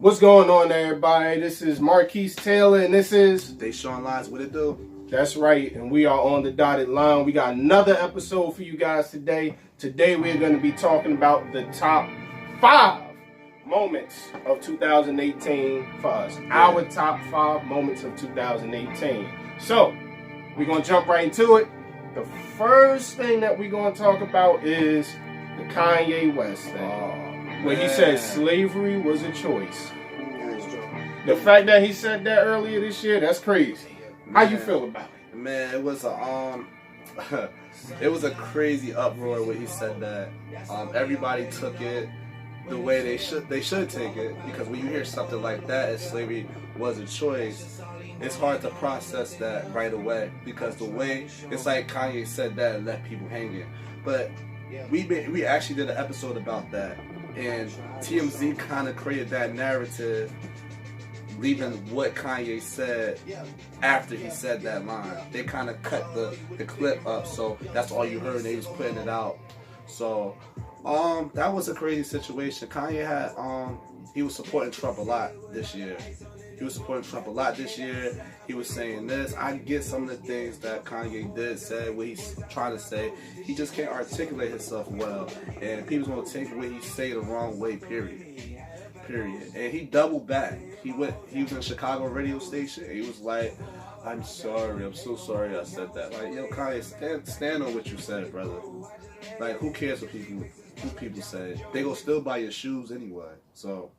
What's going on, everybody? This is Marquise Taylor, and this is Deshaun Lines. What it do? That's right, and we are on the dotted line. We got another episode for you guys today. Today we're going to be talking about the top 5 moments of 2018 for us. Our top 5 moments of 2018. So, we're going to jump right into it. The first thing that we're going to talk about is the Kanye West thing. Where he said slavery was a choice. The fact that he said that earlier this year, that's crazy. How you feel about it? Man, it was it was a crazy uproar when he said that. Everybody took it the way they should take it, because when you hear something like that, as slavery was a choice, it's hard to process that right away, because the way it's like Kanye said that and left people hanging. But we actually did an episode about that. And TMZ kind of created that narrative, leaving what Kanye said after he said that line. They kind of cut the clip up, so that's all you heard. They was putting it out. So that was a crazy situation. Kanye had he was supporting Trump a lot this year. He was saying this. I get some of the things that Kanye said, what he's trying to say. He just can't articulate himself well. And people's going to take what he say the wrong way, period. And he doubled back. He was in a Chicago radio station. And he was like, I'm sorry. I'm so sorry I said that. Like, yo, Kanye, stand on what you said, brother. Like, who cares what people say? They gonna still buy your shoes anyway. So...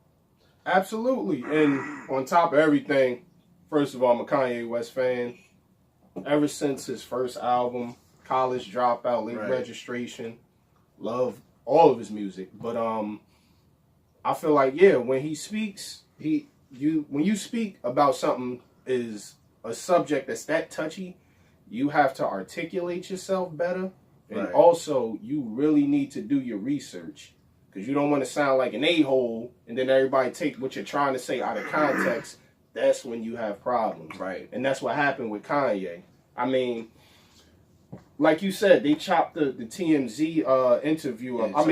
Absolutely. And on top of everything, first of all, I'm a Kanye West fan. Ever since his first album, College Dropout, Late Registration, love all of his music. But I feel like, when he speaks, when you speak about something is a subject that's that touchy, you have to articulate yourself better. And also, you really need to do your research. Because you don't want to sound like an a-hole, and then everybody take what you're trying to say out of context. That's when you have problems. Right. And that's what happened with Kanye. I mean, like you said, they chopped the TMZ interview up.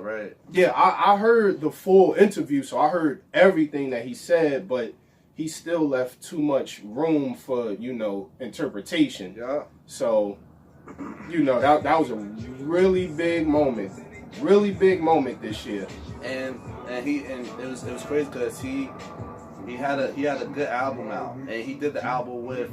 Right. Yeah, I heard the full interview, so I heard everything that he said, but he still left too much room for, interpretation. Yeah. So, that was a really big moment. Really big moment this year, and it was crazy because he had a good album out, and he did the album with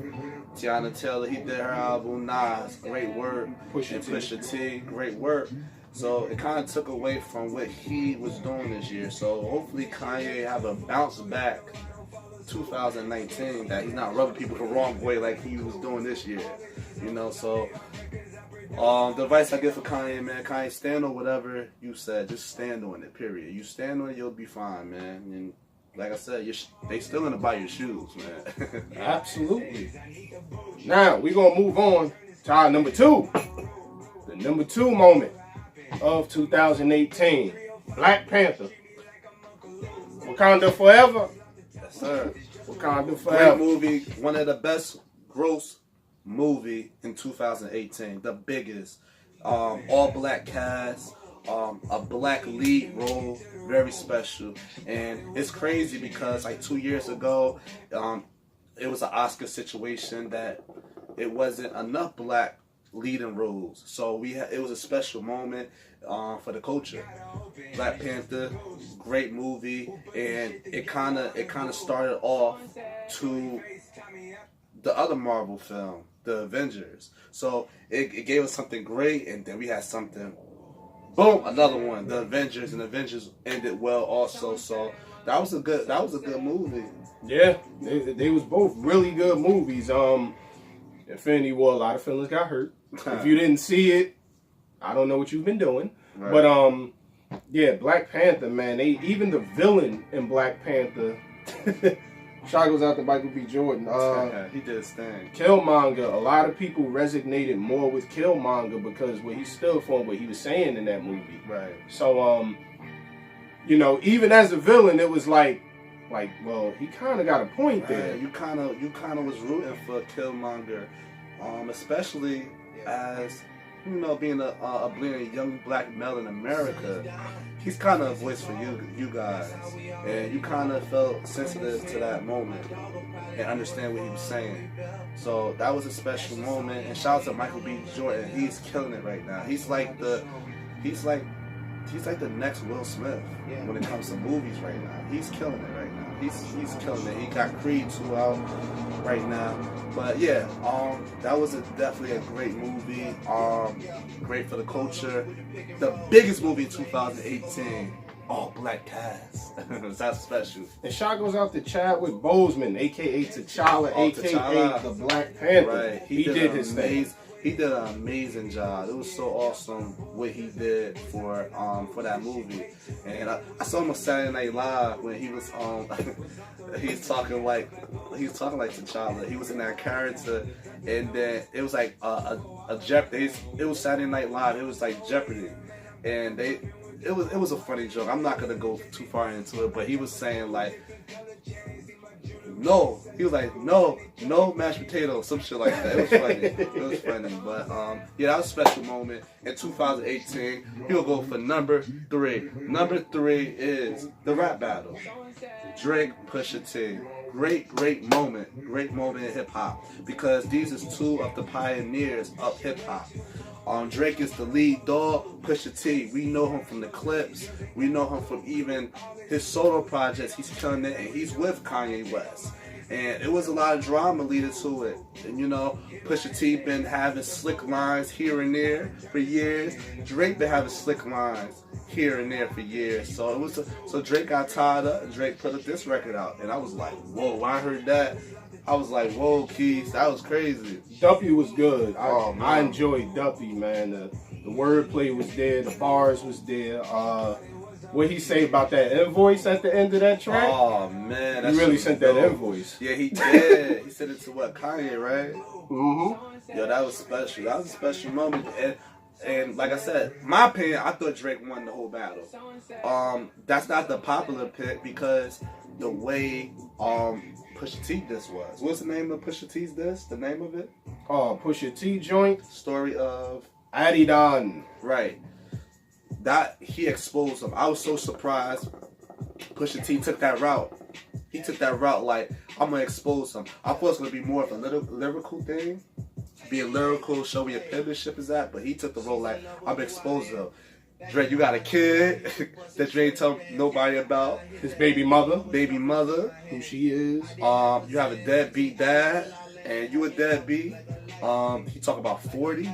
Tiana Taylor. He did her album Nas, great work, Pusha T, great work. So it kind of took away from what he was doing this year. So hopefully Kanye have a bounce back 2019, that he's not rubbing people the wrong way like he was doing this year. So. The advice I give for Kanye, man, Kanye, stand on whatever you said. Just stand on it, period. You stand on it, you'll be fine, man. And like I said, they still gonna buy your shoes, man. Absolutely. Now, we're going to move on to our number 2. The number 2 moment of 2018. Black Panther. Wakanda Forever. Yes, sir. Wakanda Forever. Great movie. One of the best gross movie in 2018, the biggest, all black cast, a black lead role, very special. And it's crazy because like 2 years ago, it was an Oscar situation that it wasn't enough black leading roles, so it was a special moment for the culture. Black Panther, great movie, and it kind of started off to the other Marvel film, the Avengers. So it gave us something great, and then we had something, boom, another one, the Avengers, and the Avengers ended well also. So that was a good movie. Yeah, they was both really good movies. Infinity War, a lot of feelings got hurt. If you didn't see it, I don't know what you've been doing. Right. But Black Panther, man, even the villain in Black Panther. Shout goes out to Michael B. Jordan. He did his thing. Killmonger. A lot of people resonated more with Killmonger because what he stood for, what he was saying in that movie. Right. So, even as a villain, it was like, well, he kind of got a point there. You kind of was rooting for Killmonger, especially as you know, being a being a young black male in America, he's kind of a voice for you guys, and you kind of felt sensitive to that moment and understand what he was saying. So that was a special moment. And shout out to Michael B. Jordan. He's killing it right now. He's like the next Will Smith when it comes to movies right now. He's killing it right now. He's killing it. He got Creed 2 out right now. But yeah, that was definitely a great movie. Great for the culture. The biggest movie in 2018. All black cast. That's special. And shout goes out to Chadwick Boseman, aka T'Challa, aka the Black Panther. Right. He did his thing. He did an amazing job. It was so awesome what he did for that movie. And I saw him on Saturday Night Live when he was he's talking like T'Challa. He was in that character, and then it was like a Jeopardy. It was Saturday Night Live. It was like Jeopardy, and it was a funny joke. I'm not gonna go too far into it, but he was saying like, no. He was like, no mashed potatoes, some shit like that. It was funny. It was funny. But yeah, that was a special moment in 2018. He'll go for number 3. Number 3 is the rap battle. Drake, Pusha T. Great moment in hip hop, because these is two of the pioneers of hip hop. Drake is the lead dog. Pusha T, we know him from the clips. We know him from even his solo projects. He's killing it, and he's with Kanye West. And it was a lot of drama leading to it. And you know, Pusha T been having slick lines here and there for years. Drake been having slick lines here and there for years. So so Drake got tied up, and Drake put this record out. And I was like, whoa, when I heard that, I was like, whoa, Keith, that was crazy. Duppy was good. I enjoyed Duppy, man. The wordplay was there, the bars was there. What he say about that invoice at the end of that track? Oh man, he really sent that invoice. Yeah, he did. He sent it to what, Kanye, right? Mm-hmm. Yo, that was special. That was a special moment. And like I said, my opinion, I thought Drake won the whole battle. That's not the popular pick because the way Pusha T this was. What's the name of Pusha T's this? The name of it? Pusha T joint. Story of Adidon. Right. That he exposed him. I was so surprised Pusha T took that route. He took that route like, I'm gonna expose him. I thought it was gonna be more of a lyrical thing. Being lyrical, show me your penmanship is that, but he took the role like, I'm exposed him. Drake, you got a kid that you ain't tell nobody about. His baby mother. Who she is. You have a deadbeat dad, and you a deadbeat. He talk about 40.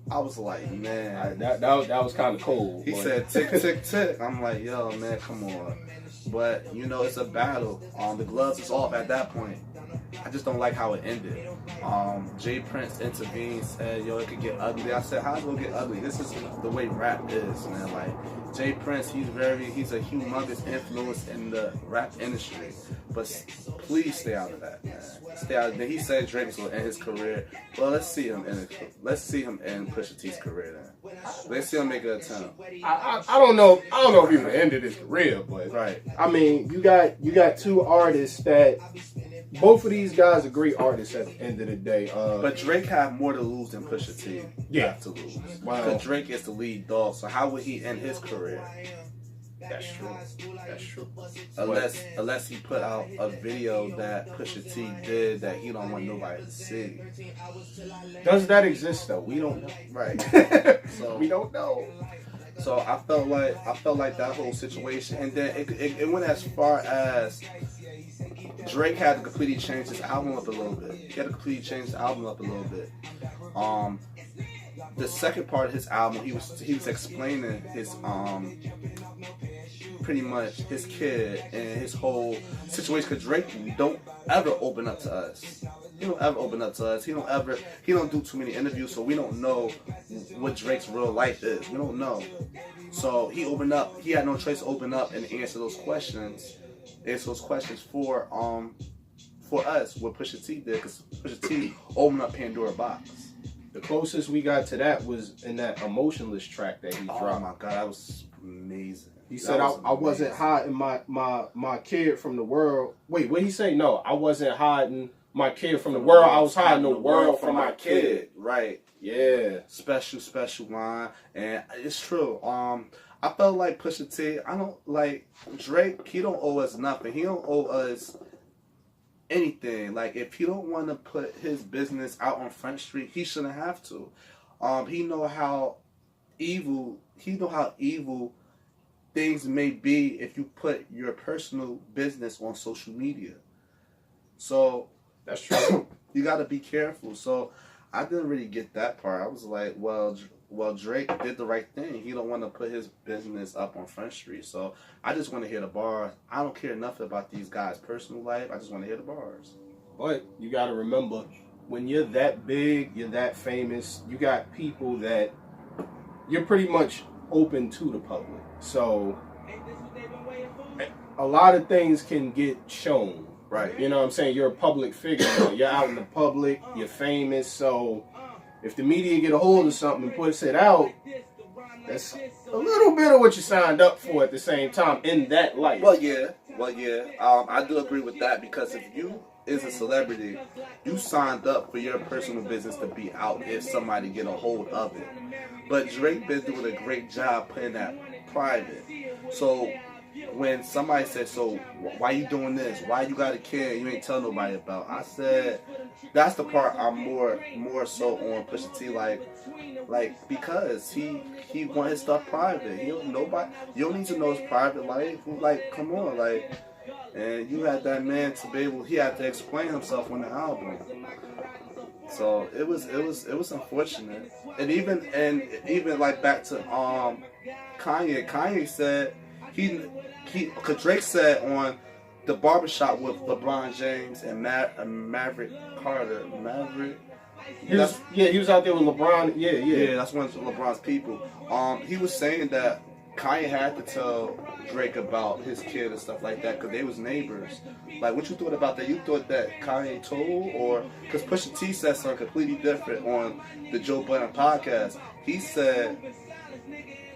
I was like, man. That was kind of cold. He said, tick, tick, tick. I'm like, yo, man, come on. But, you know, it's a battle. The gloves is off at that point. I just don't like how it ended. Jay Prince intervened, said, yo, it could get ugly. I said, how's it gonna get ugly? This is the way rap is, man. Like, Jay Prince, he's a humongous influence in the rap industry. But please stay out of that, man. Stay out. Then he said Drake was gonna end his career. Well, let's see him end Pusha T's career then. Let's see him make an attempt. I don't know. I don't know if he would have ended his career, but right. I mean, you got two artists that. Both of these guys are great artists at the end of the day. But Drake had more to lose than Pusha T. Yeah. To lose. Wow. Because Drake is the lead dog, so how would he end his career? That's true. Unless he put out a video that Pusha T did that he don't want nobody to see. Does that exist though? We don't know. Right. So we don't know. So I felt like that whole situation, and then it went as far as Drake had to completely change his album up a little bit. The second part of his album, he was explaining his pretty much his kid and his whole situation. Because Drake don't ever open up to us. He don't ever open up to us. He don't do too many interviews, so we don't know what Drake's real life is. We don't know. So he opened up. He had no choice to open up and answer those questions. Answer those questions for us, what Pusha T did, because Pusha T opened up Pandora box. The closest we got to that was in that Emotionless track that he dropped. Oh my God, that was amazing. He said, I wasn't hiding my kid from the world. Wait, what did he say? No, I wasn't hiding my kid from the world. I was hiding the world from my kid. Right. Yeah. Special line. And it's true. I felt like Pusha T, I don't like Drake, he don't owe us nothing. He don't owe us anything. Like, if he don't want to put his business out on Front Street, he shouldn't have to. He know how evil things may be if you put your personal business on social media. So that's true. You got to be careful. So I didn't really get that part. I was like, well, Drake did the right thing. He don't want to put his business up on Front Street. So I just want to hear the bars. I don't care nothing about these guys' personal life. I just want to hear the bars. But you got to remember, when you're that big, you're that famous, you got people that you're pretty much open to the public. So a lot of things can get shown. Right. You know what I'm saying? You're a public figure. You're out in the public. You're famous. So if the media get a hold of something and puts it out, that's a little bit of what you signed up for at the same time in that light. Well, yeah. I do agree with that, because if you is a celebrity, you signed up for your personal business to be out if somebody get a hold of it. But Drake been doing a great job putting that private. So when somebody said, so why you doing this? Why you got a kid you ain't tell nobody about? I said, that's the part I'm more so on Pusha T, like because he want his stuff private. You don't need to know his private life. Like, come on, like, and you had that man to be able, he had to explain himself on the album. So it was unfortunate. And even like back to Kanye. Kanye said cause Drake said on the barbershop with LeBron James and Maverick Carter. He was out there with LeBron. Yeah, that's one of LeBron's people. He was saying that Kanye had to tell Drake about his kid and stuff like that because they was neighbors. Like, what you thought about that? You thought that Kanye told, or because Pusha T said something completely different on the Joe Budden podcast. He said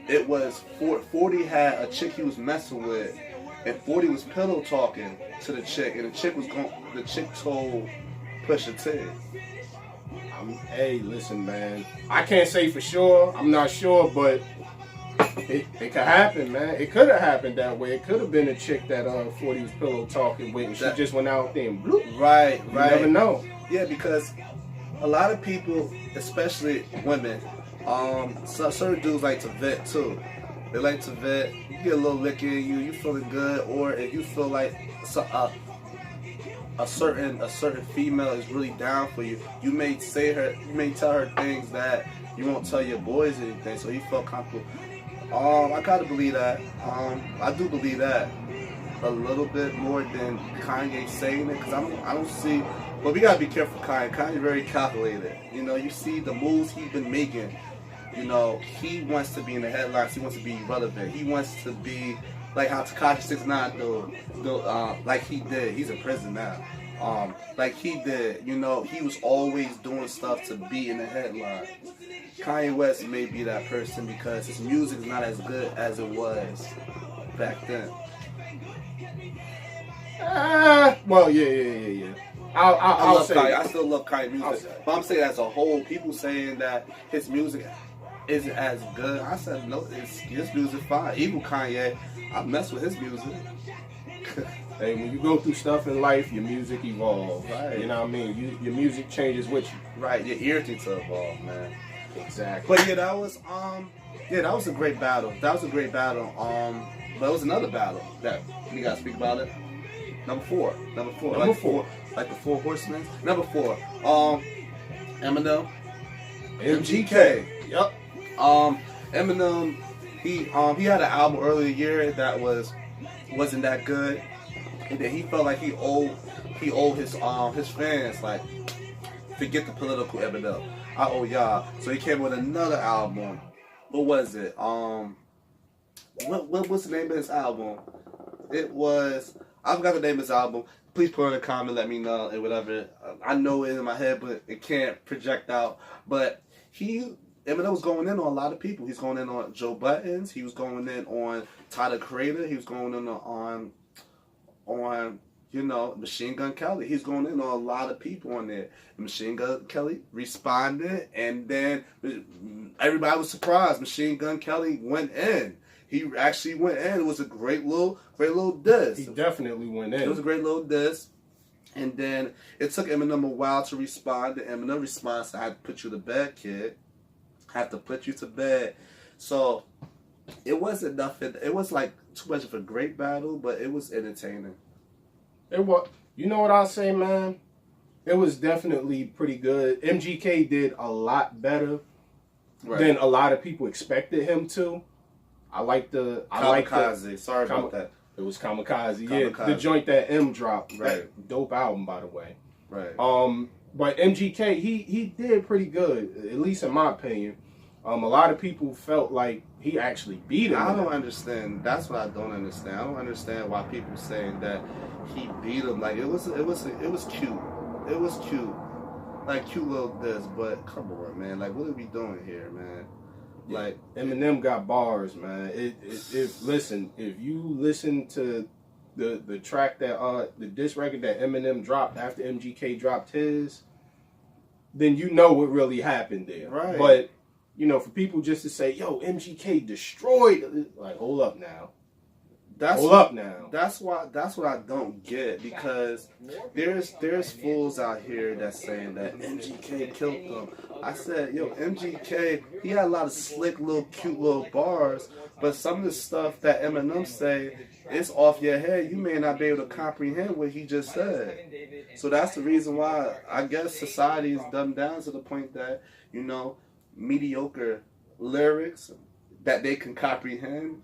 it was 40 had a chick he was messing with, and 40 was pillow talking to the chick, and the chick told Pusha T. Hey, listen, man. I can't say for sure. I'm not sure, but it could happen, man. It could have happened that way. It could have been a chick that 40 was pillow talking with, and she just went out there and bloop. Right. You never know. Yeah, because a lot of people, especially women, certain dudes like to vet too. They like to vet. You get a little lick in you feeling good, or if you feel like a certain female is really down for you, you may tell her things that you won't tell your boys anything. So you felt comfortable. I gotta believe that. I do believe that a little bit more than Kanye saying it, because I don't see. But we gotta be careful, Kanye. Kanye's very calculated. You know, you see the moves he's been making. You know, he wants to be in the headlines. He wants to be relevant. He wants to be like how Tekashi 6ix9ine do, like he did. He's in prison now. Like he did. You know, he was always doing stuff to be in the headlines. Kanye West may be that person because his music is not as good as it was back then. Well, yeah. I still love Kanye music, but I'm saying as a whole, people saying that his music isn't as good. I said no, his music fine. Even Kanye, I mess with his music. Hey, when you go through stuff in life, your music evolves. Right. You know what I mean? Your music changes with you. Right. Your ear needs to evolve, man. Exactly. But yeah, that was a great battle. But it was another battle that we gotta speak about it. Number four. Like the Four Horsemen. Number 4. Eminem. MGK. Yep. Eminem. He had an album earlier year that wasn't that good, and then he felt like he owed his fans, like, forget the political Eminem. I owe y'all. So he came with another album. What was it? What was the name of his album? It was, I forgot the name of his album. Please put it in a comment, let me know, and whatever. I know it in my head, but it can't project out. But Eminem was going in on a lot of people. He's going in on Joe Buttons. He was going in on Tyler Creator. He was going in on you know, Machine Gun Kelly, he's going in on a lot of people on there. Machine Gun Kelly responded, and then everybody was surprised. Machine Gun Kelly went in. He actually went in. It was a great little diss. He definitely went in. It was a great little diss. And then it took Eminem a while to respond. The Eminem response, I had to put you to bed, kid. I have to put you to bed. So it wasn't nothing. It was like too much of a great battle, but it was entertaining. It was. You know what I'll say, man? It was definitely pretty good. MGK did a lot better than a lot of people expected him to. I like the Kamikaze. Sorry about that. It was Kamikaze. Yeah, the joint that M dropped. Right. That dope album, by the way. Right. But MGK, he did pretty good, at least in my opinion. A lot of people felt like he actually beat him. I don't understand. That's what I don't understand. I don't understand why people saying that he beat him. Like it was cute. It was cute. Like cute little diss, but come on, man. Like what are we doing here, man? Like Eminem got bars, man. If you listen to the track that the diss record that Eminem dropped after MGK dropped his, then you know what really happened there. Right. But you know, for people just to say, "Yo, MGK destroyed," like, hold up now. That's what I don't get, because there's fools out here that's saying that MGK killed them. I said, yo, MGK, he had a lot of slick little cute little bars, but some of the stuff that Eminem say, it's off your head. You may not be able to comprehend what he just said. So that's the reason why I guess society is dumbed down to the point that, you know, mediocre lyrics that they can comprehend,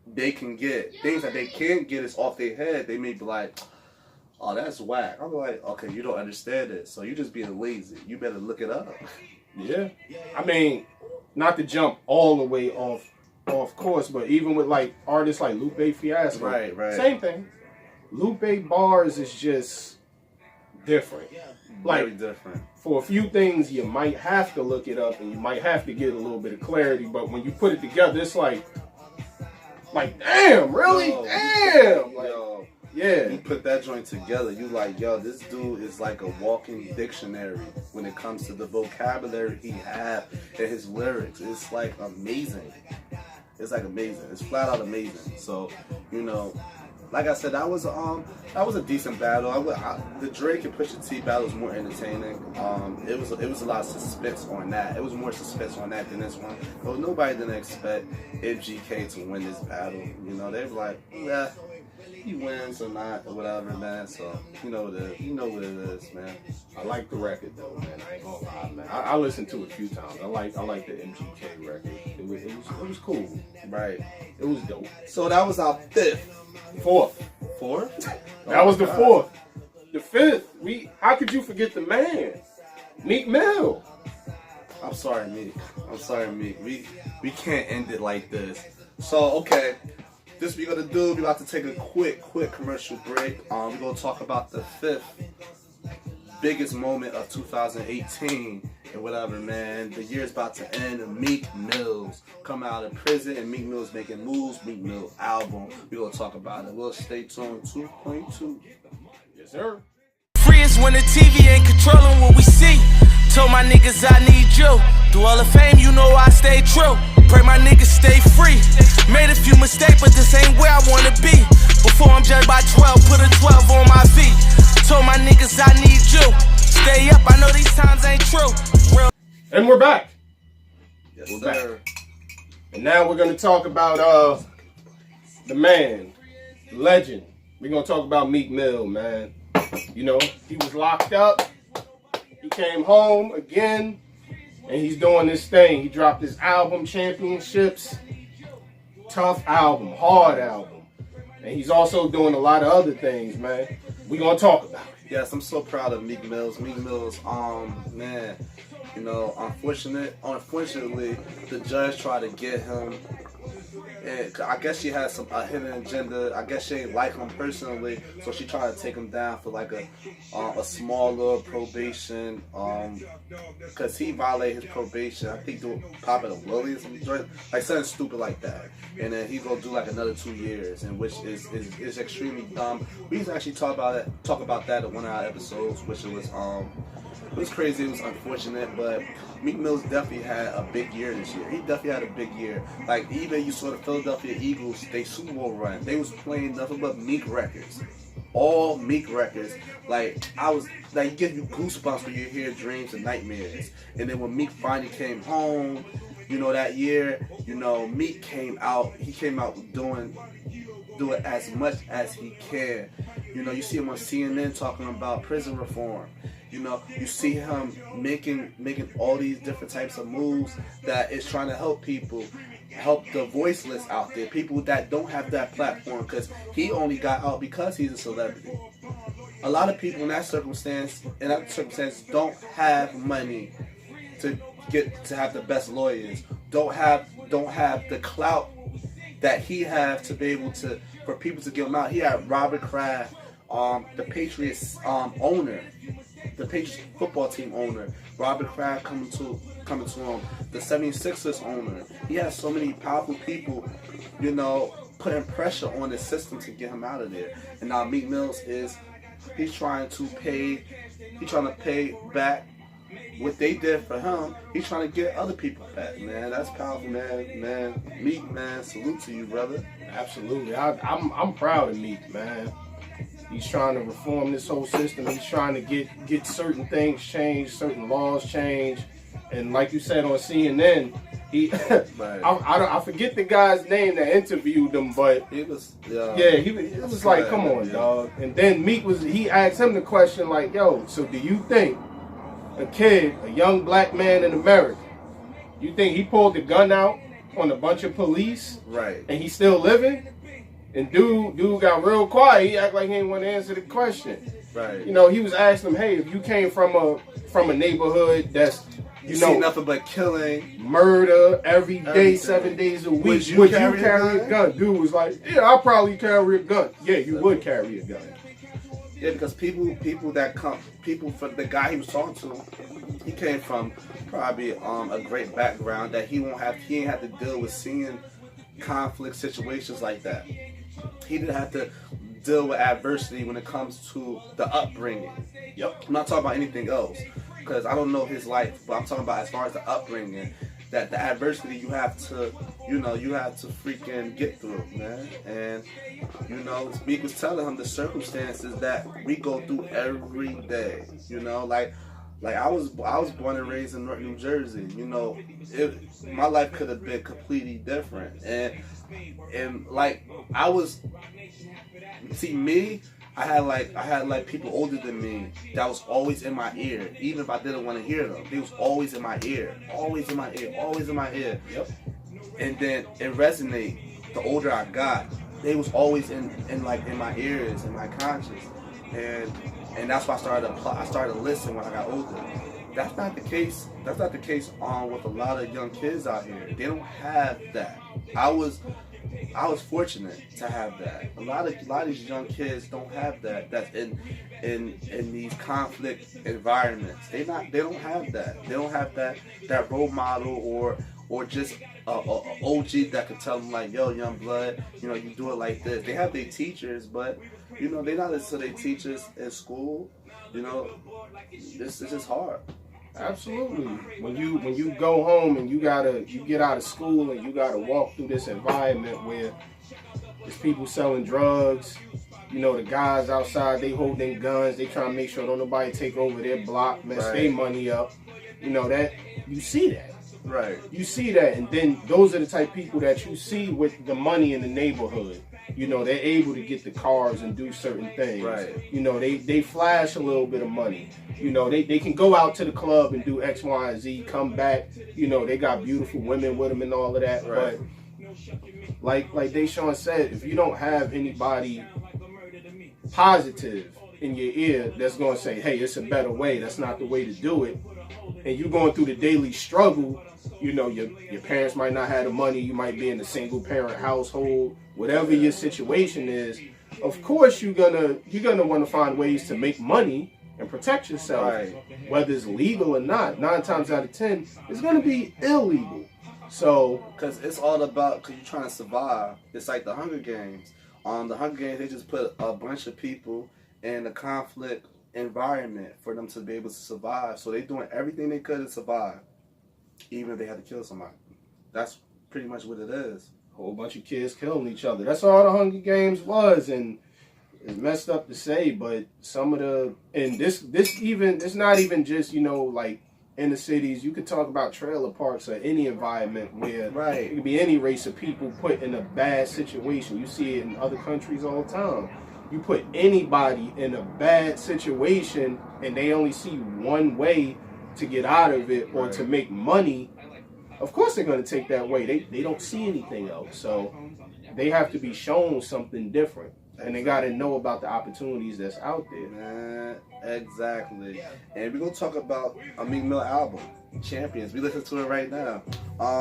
they can get. Things that they can't get is off their head. They may be like, oh, that's whack. I'm like, okay, you don't understand it, so you just being lazy. You better look it up. Yeah. I mean, not to jump all the way off course, but even with like artists like Lupe Fiasco, right, same thing. Lupe bars is just different. Like, very different. For a few things, you might have to look it up and you might have to get a little bit of clarity, but when you put it together, it's like damn, really? Yo, damn. Like, yo, yeah. You put that joint together, you like, yo, this dude is like a walking dictionary when it comes to the vocabulary he had and his lyrics. It's like amazing. It's like amazing. It's flat out amazing. So, you know, like I said, that was a decent battle. The Drake and Pusha T battle was more entertaining. It was a lot of suspense on that. It was more suspense on that than this one. But nobody didn't expect MGK to win this battle. You know, they were like, yeah, he wins or not or whatever, man. So you know what it is. You know what it is, man. I like the record though, man. I ain't gonna lie, man. I listened to it a few times. I like the MGK record. It was cool. Right. It was dope. So that was our Fourth. That was the fourth. The fifth. How could you forget the man? Meek Mill. I'm sorry, Meek. We can't end it like this. So, okay. This we're gonna do, we're about to take a quick commercial break. We're gonna talk about the fifth biggest moment of 2018 and whatever, man. The year's about to end and Meek Mill's come out of prison and Meek Mill's making moves. Meek Mill album. We're gonna talk about it. We'll stay tuned. 2.2. Yes, sir. Free is when the TV ain't controlling what we see. Told my niggas I need you. Through all the fame, you know I stay true. Pray my niggas stay free. Made a few mistakes, but this ain't where I wanna be. Before I'm judged by 12, put a 12 on my feet. Told my niggas I need you. Stay up, I know these times ain't true. Real. And we're back. Yes, We're sir. back. And now we're gonna talk about the man, the legend. We're gonna talk about Meek Mill, man. You know, he was locked up. He came home again, and he's doing this thing. He dropped his album, Championships. Tough album, hard album. And he's also doing a lot of other things, man. We're gonna talk about it. Yes, I'm so proud of Meek Mill's. Meek Mill's, man, you know, unfortunately, the judge tried to get him And I guess she had a hidden agenda. I guess she ain't like him personally, so she tried to take him down for like a small little probation. Because he violated his probation. I think do pop at a Willie's, like something stupid like that. And then he gonna do like another 2 years, and which is extremely dumb. We used to actually talk about that in one of our episodes, which it was crazy, it was unfortunate, but Meek Mill's definitely had a big year this year. He definitely had a big year. Like, even you saw the Philadelphia Eagles, they Super Bowl run. They was playing nothing but Meek records. All Meek records. Like, it gives you goosebumps when you hear Dreams and Nightmares. And then when Meek finally came home, that year, Meek came out. He came out doing as much as he can. You see him on CNN talking about prison reform. You see him making all these different types of moves that is trying to help people, help the voiceless out there, people that don't have that platform, because he only got out because he's a celebrity. A lot of people in that circumstance don't have money to have the best lawyers, don't have the clout that he have to be able to, for people to get him out. He had Robert Kraft, the Patriots owner, the Patriots football team owner, Robert Kraft coming to him, the 76ers owner. He has so many powerful people, putting pressure on the system to get him out of there. And now Meek Mills he's trying to pay back what they did for him. He's trying to get other people back, man. That's powerful, man. Meek, man, salute to you, brother. Absolutely. I'm proud of Meek, man. He's trying to reform this whole system. He's trying to get certain things changed, certain laws changed. And like you said on CNN, right. I forget the guy's name that interviewed him, but it was like, come on, dog. And then Meek he asked him the question like, yo, so do you think a young black man in America, you think he pulled the gun out on a bunch of police, right? And he's still living? And dude got real quiet. He acted like he didn't want to answer the question. Right. He was asking him, hey, if you came from a neighborhood that's see nothing but killing, murder every day, 7 days a week, would you carry a gun? Dude was like, yeah, I'll probably carry a gun. Yeah, you would carry a gun. Yeah, because people for the guy he was talking to, he came from probably a great background that he ain't have to deal with seeing conflict situations like that. He didn't have to deal with adversity when it comes to the upbringing. Yep. I'm not talking about anything else, because I don't know his life, but I'm talking about as far as the upbringing, that the adversity you have to freaking get through, man. And Meek was telling him the circumstances that we go through every day. Like I was born and raised in North New Jersey. My life could have been completely different. And like I had people older than me that was always in my ear, even if I didn't want to hear them. They was always in my ear, always in my ear, always in my ear. Yep. And then it resonated. The older I got, they was always in my ears, in my conscience. And that's why I started to listen when I got older. That's not the case. That's not the case with a lot of young kids out here. They don't have that. I was fortunate to have that. A lot of these young kids don't have that. That's in these conflict environments. They don't have that. They don't have that role model or just a OG that could tell them like, yo, young blood, you do it like this. They have their teachers, but they not listen to their teachers in school. It's just hard. Absolutely. When you go home and you get out of school and you gotta walk through this environment where there's people selling drugs, the guys outside, they holding guns, they trying to make sure don't nobody take over their block, mess their money up. That you see that. Right. You see that, and then those are the type of people that you see with the money in the neighborhood. They're able to get the cars and do certain things. Right. They flash a little bit of money. They can go out to the club and do X, Y, and Z, come back. They got beautiful women with them and all of that. Right. But like Deshaun said, if you don't have anybody positive in your ear that's going to say, hey, it's a better way, that's not the way to do it, and you going through the daily struggle, you know, your parents might not have the money, you might be in a single parent household, whatever your situation is, of course you're gonna want to find ways to make money and protect yourself, whether it's legal or not. 9 times out of 10, it's gonna be illegal. So, because it's all about, because you're trying to survive. It's like the Hunger Games. The Hunger Games, they just put a bunch of people in a conflict environment for them to be able to survive. So they're doing everything they could to survive, even if they had to kill somebody. That's pretty much what it is. A whole bunch of kids killing each other. That's all the Hunger Games was, and it's messed up to say, but some of the, and this even, it's not even just, you know, like in the cities. You could talk about trailer parks or any environment where it could be any race of people put in a bad situation. You see it in other countries all the time. You put anybody in a bad situation and they only see one way to get out of it or to make money, of course they're going to take that way. They don't see anything else. So they have to be shown something different. And they got to know about the opportunities that's out there. Man, exactly. And we're going to talk about a Meek Mill album, Champions. We listen to it right now.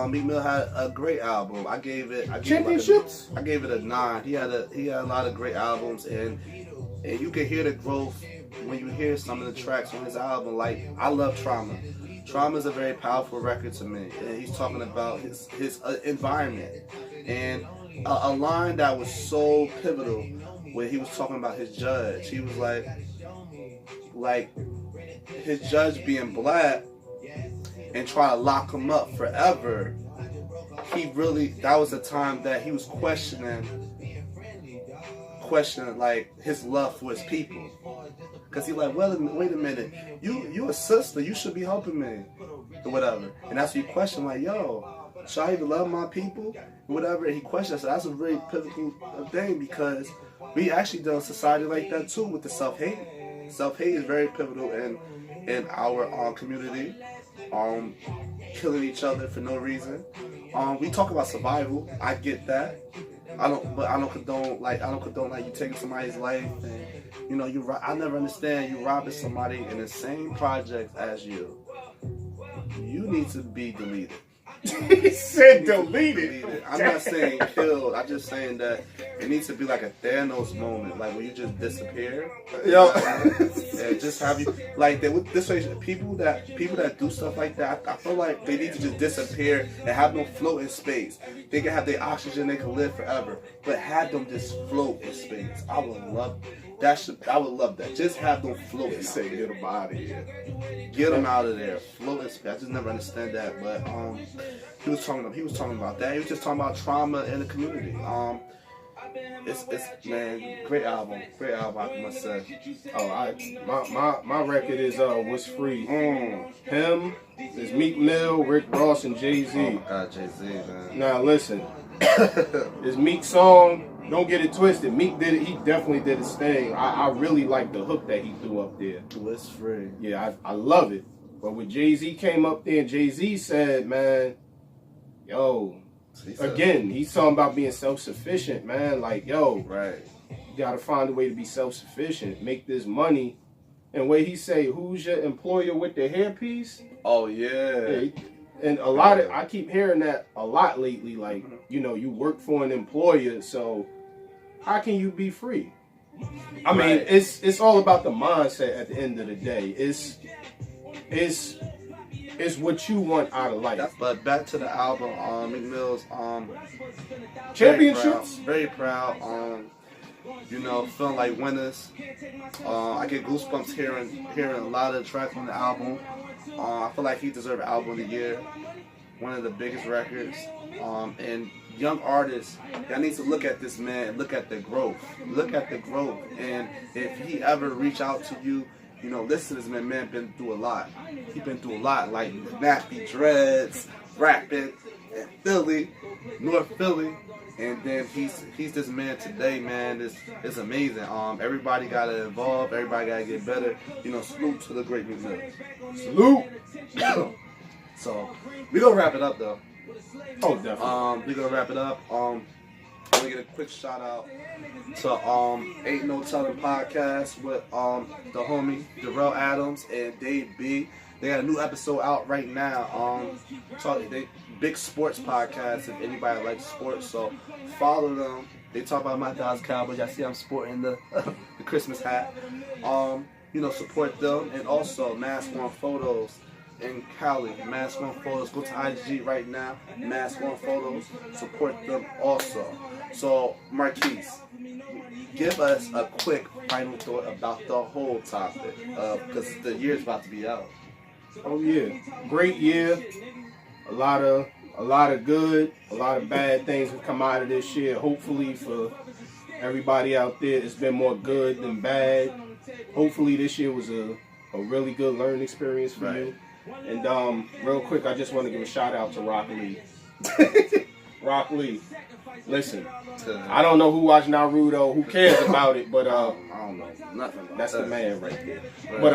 Meek Mill had a great album. I gave it Championships? I gave it a 9. He had a lot of great albums, and you can hear the growth when you hear some of the tracks on his album. Like, I love Trauma. Trauma is a very powerful record to me, and he's talking about his environment. And a line that was so pivotal when he was talking about his judge. He was like his judge being black and try to lock him up forever. That was a time that he was questioning like his love for his people. Cause he like, well, wait a minute, you a sister, you should be helping me, or whatever. And that's what he questioned, like, yo, should I even love my people? Whatever. And he questioned. So that's a very pivotal thing, because we actually done a society like that too with the self-hate. Self-hate is very pivotal in our community. Killing each other for no reason. We talk about survival. I get that. I don't condone you taking somebody's life, and you know I never understand you robbing somebody in the same project as you. You need to be deleted. He said deleted. I'm not saying killed. I'm just saying that it needs to be like a Thanos moment, like when you just disappear. Yo, and just have you like that. This way, people that do stuff like that, I feel like they need to just disappear and have them float in space. They can have their oxygen, they can live forever, but have them just float in space. I would love that. I would love that. Just have them float. Say get them out of here. Get them out of there. Float in space. I just never understand that, but he was talking about that. He was just talking about trauma in the community. It's man, great album, I must say. Oh, my record is What's Free. Him, there's Meek Mill, Rick Ross, and Jay-Z. Oh God, Jay-Z, man. Now listen, it's Meek's song. Don't get it twisted. Meek did it. He definitely did his thing. I really like the hook that he threw up there. What's Free? Yeah, I love it. But when Jay-Z came up there, and Jay-Z said, man, yo, again, he's talking about being self-sufficient, man. Like, yo, right. You got to find a way to be self-sufficient, make this money. And where he say, who's your employer with the hairpiece? Oh, yeah. And a lot of, I keep hearing that a lot lately. Like, you know, you work for an employer, so how can you be free? I mean, it's all about the mindset at the end of the day. It's what you want out of life. But back to the album, Meek Mill's Championships. Very proud. You know, feeling like winners. I get goosebumps hearing a lot of the tracks on the album. I feel like he deserved Album of the Year. One of the biggest records. And young artists, y'all need to look at this man and look at the growth. Look at the growth. And if he ever reach out to you, you know, listen to this man. Man been through a lot. He been through a lot, like nasty dreads, rapping in Philly, North Philly. And then he's this man today, man. It's amazing. Everybody gotta evolve. Everybody gotta get better. You know, salute to the great Meek Mill. Salute. So we gonna wrap it up though. Oh, definitely. We gonna wrap it up. I'm gonna get a quick shout out to Ain't No Telling Podcast with the homie Darrell Adams and Dave B. They got a new episode out right now. Big sports podcast. If anybody likes sports, so follow them. They talk about my Dallas Cowboys. I see I'm sporting the the Christmas hat. Support them, and also Mask On Photos in Cali. Mask On Photos. Go to IG right now. Mask On Photos. Support them also. So Marquise, give us a quick final thought about the whole topic, because the year's about to be out. Oh yeah, great year. A lot of good, a lot of bad things have come out of this year. Hopefully for everybody out there, it's been more good than bad. Hopefully this year was a really good learning experience for you. And real quick, I just want to give a shout out to Rock Lee. Rock Lee. Listen, I don't know who watched Naruto, who cares about it, but I don't know nothing about that's that. the man right there. But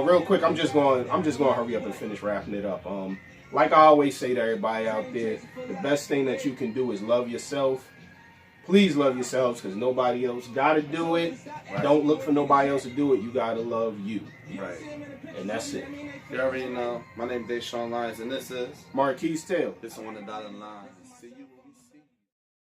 real quick, I'm just going to hurry up and finish wrapping it up. Like I always say to everybody out there, the best thing that you can do is love yourself. Please love yourselves, because nobody else got to do it. Right. Don't look for nobody else to do it. You got to love you. Right. And that's it. You already know. My name is Deshaun Lyons, and this is Marquise Taylor. It's on the dotted line.